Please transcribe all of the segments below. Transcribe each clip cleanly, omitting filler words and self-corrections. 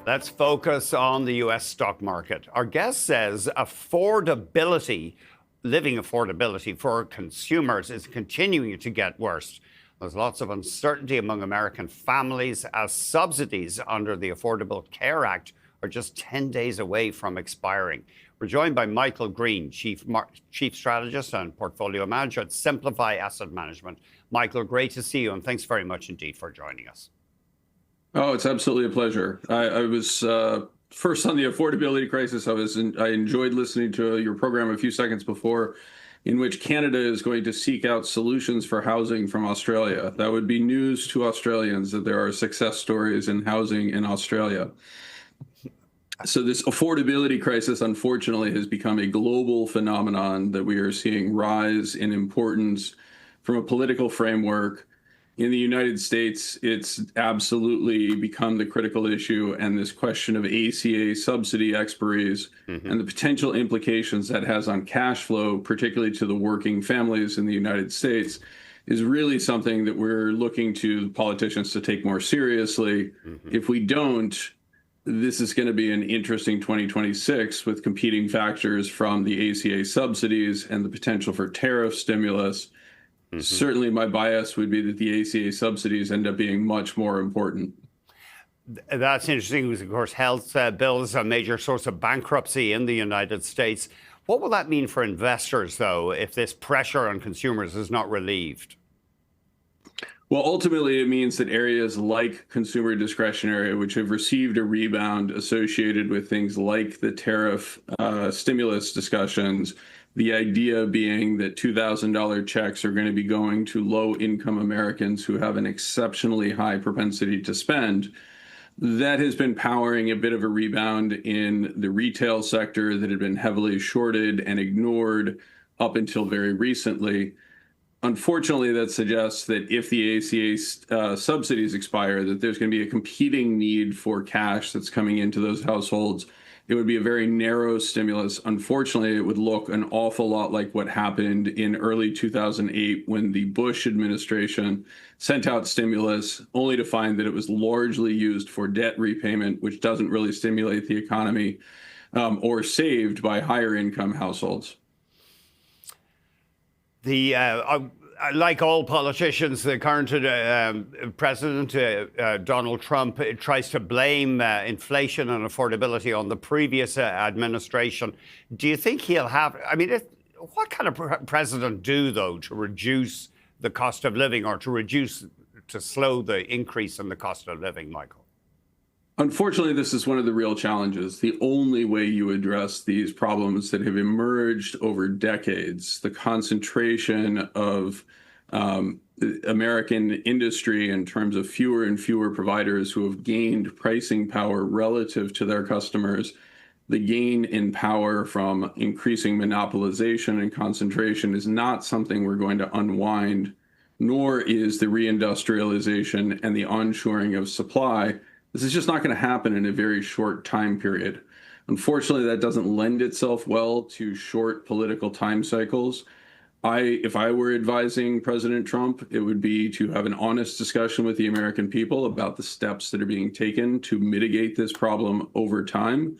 Let's focus on the U.S. stock market. Our guest says living affordability for consumers is continuing to get worse. There's lots of uncertainty among American families as subsidies under the Affordable Care Act are just 10 days away from expiring. We're joined by Michael Green, Chief Strategist and Portfolio Manager at Simplify Asset Management. Michael, great to see you, and thanks very much indeed for joining us. Oh, it's absolutely a pleasure. I was first on the affordability crisis. I enjoyed listening to your program a few seconds before, in which Canada is going to seek out solutions for housing from Australia. That would be news to Australians that there are success stories in housing in Australia. So this affordability crisis, unfortunately, has become a global phenomenon that we are seeing rise in importance from a political framework. In the United States, it's absolutely become the critical issue, and this question of ACA subsidy expiries and the potential implications that has on cash flow, particularly to the working families in the United States, is really something that we're looking to politicians to take more seriously. If we don't, this is going to be an interesting 2026 with competing factors from the ACA subsidies and the potential for tariff stimulus. Certainly, my bias would be that the ACA subsidies end up being much more important. That's interesting because, of course, health bills are a major source of bankruptcy in the United States. What will that mean for investors, though, if this pressure on consumers is not relieved? Well, ultimately, it means that areas like consumer discretionary, which have received a rebound associated with things like the tariff stimulus discussions, the idea being that $2,000 checks are going to be going to low-income Americans who have an exceptionally high propensity to spend. That has been powering a bit of a rebound in the retail sector that had been heavily shorted and ignored up until very recently. Unfortunately, that suggests that if the ACA subsidies expire, that there's going to be a competing need for cash that's coming into those households. It would be a very narrow stimulus. Unfortunately, it would look an awful lot like what happened in early 2008 when the Bush administration sent out stimulus, only to find that it was largely used for debt repayment, which doesn't really stimulate the economy, or saved by higher income households. Like all politicians, the current president, Donald Trump, tries to blame inflation and affordability on the previous administration. Do you think he'll have, what kind of president though, to reduce the cost of living or to slow the increase in the cost of living, Michael? Unfortunately, this is one of the real challenges. The only way you address these problems that have emerged over decades, the concentration of American industry in terms of fewer and fewer providers who have gained pricing power relative to their customers, the gain in power from increasing monopolization and concentration is not something we're going to unwind, nor is the reindustrialization and the onshoring of supply. This is just not going to happen in a very short time period. Unfortunately, that doesn't lend itself well to short political time cycles. If I were advising President Trump, it would be to have an honest discussion with the American people about the steps that are being taken to mitigate this problem over time.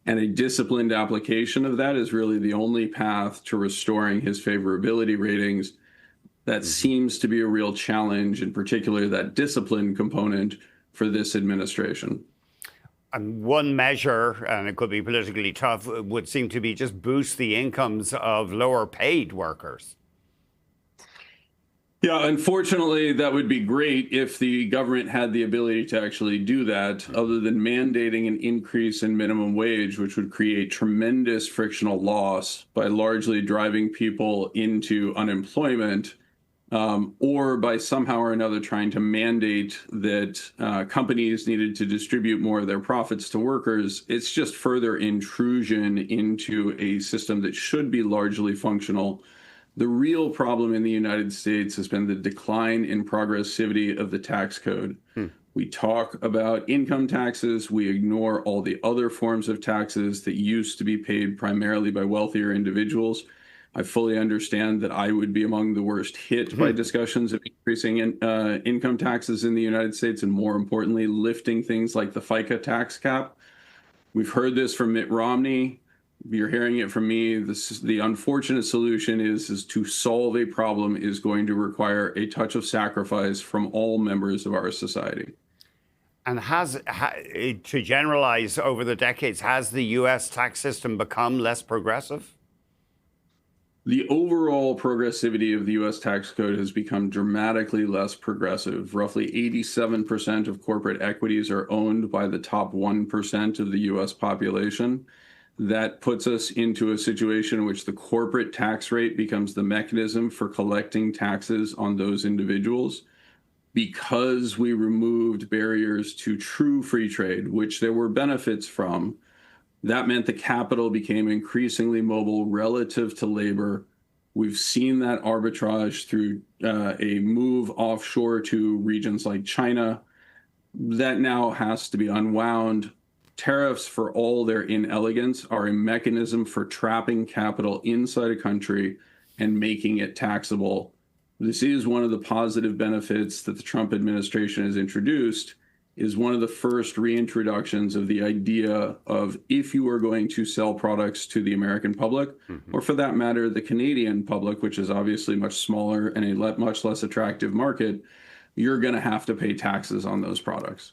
And a disciplined application of that is really the only path to restoring his favorability ratings. That seems to be a real challenge, in particular that discipline component for this administration. And one measure, and it could be politically tough, would seem to be just boost the incomes of lower paid workers. Yeah, unfortunately, that would be great if the government had the ability to actually do that, other than mandating an increase in minimum wage, which would create tremendous frictional loss by largely driving people into unemployment. Or by somehow or another trying to mandate that companies needed to distribute more of their profits to workers. It's just further intrusion into a system that should be largely functional. The real problem in the United States has been the decline in progressivity of the tax code. We talk about income taxes. We ignore all the other forms of taxes that used to be paid primarily by wealthier individuals. I fully understand that I would be among the worst hit by discussions of increasing income taxes in the United States, and more importantly, lifting things like the FICA tax cap. We've heard this from Mitt Romney. You're hearing it from me. The unfortunate solution is to solve a problem is going to require a touch of sacrifice from all members of our society. And to generalize over the decades, has the U.S. tax system become less progressive? The overall progressivity of the U.S. tax code has become dramatically less progressive. Roughly 87% of corporate equities are owned by the top 1% of the U.S. population. That puts us into a situation in which the corporate tax rate becomes the mechanism for collecting taxes on those individuals. Because we removed barriers to true free trade, which there were benefits from, that meant the capital became increasingly mobile relative to labor. We've seen that arbitrage through a move offshore to regions like China. That now has to be unwound. Tariffs, for all their inelegance, are a mechanism for trapping capital inside a country and making it taxable. This is one of the positive benefits that the Trump administration has introduced, is one of the first reintroductions of the idea of, if you are going to sell products to the American public, or for that matter, the Canadian public, which is obviously much smaller and a much less attractive market, you're going to have to pay taxes on those products.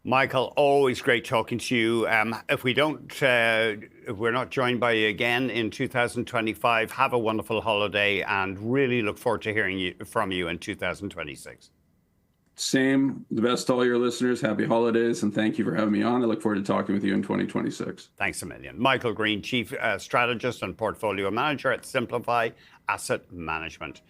Michael, always great talking to you. If we're not joined by you again in 2025, have a wonderful holiday and really look forward to hearing from you in 2026. Same. The best to all your listeners. Happy holidays, and thank you for having me on. I look forward to talking with you in 2026. Thanks a million. Michael Green, Chief Strategist and Portfolio Manager at Simplify Asset Management.